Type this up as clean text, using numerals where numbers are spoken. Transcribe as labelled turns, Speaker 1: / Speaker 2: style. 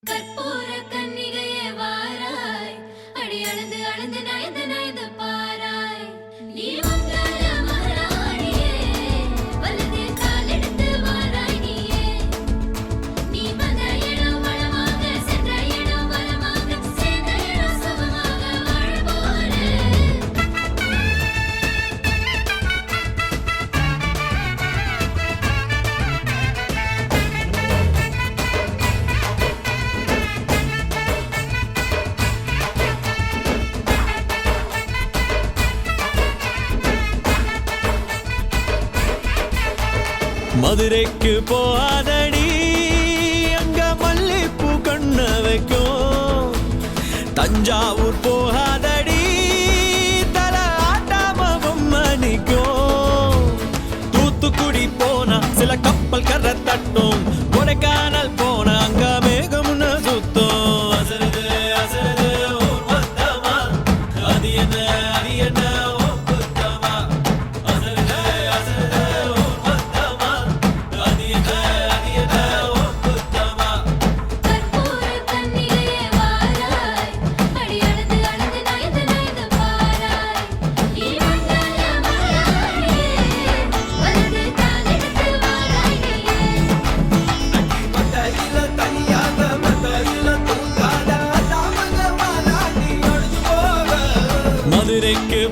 Speaker 1: கற்பூர கன்னிகையே வாராய், அடி அளந்து அளந்து நயந்து நயந்து பாராய். நீ மங்கள மகாராணியே, வலது காலெடுத்து வாராய் நீயே. நீ வந்த இடம் வளமாக, சென்ற இடம் வளமாக, சேர்ந்த இடம் சுகமாக வாழ போறேன்.
Speaker 2: மதுரைக்கு போகாதடி, அங்க மல்லிப்பூ கண்ண வைக்கும். தஞ்சாவூர் போகாதடி, தல ஆட்டாம பொம்மை நிக்கும். தூத்துக்குடி போனா சில கப்பல் கரை தட்டும். கொடைக்கானல் போனா அங்க மேகமுன்னு சுத்தும். அசருது அசருது ஊர் மொத்தமா, அது என்ன அது என்ன ஓ குத்தமா. அசருது அசருது ஊர் மொத்தமா, அது என்ன அது என்ன ஓ குத்தமா.
Speaker 1: கற்பூர கன்னிகையே வாராய், அடி அளந்து அளந்து நயந்து நயந்து பாராய். நீ மங்கள மகாராணியே, வலது காலெடுத்து வாராய் நீயே.
Speaker 2: மத்தையில தனியாக மத்தையில தூங்காத தாமதமான நீ ஒழிஞ்சு போக. மதுரைக்கு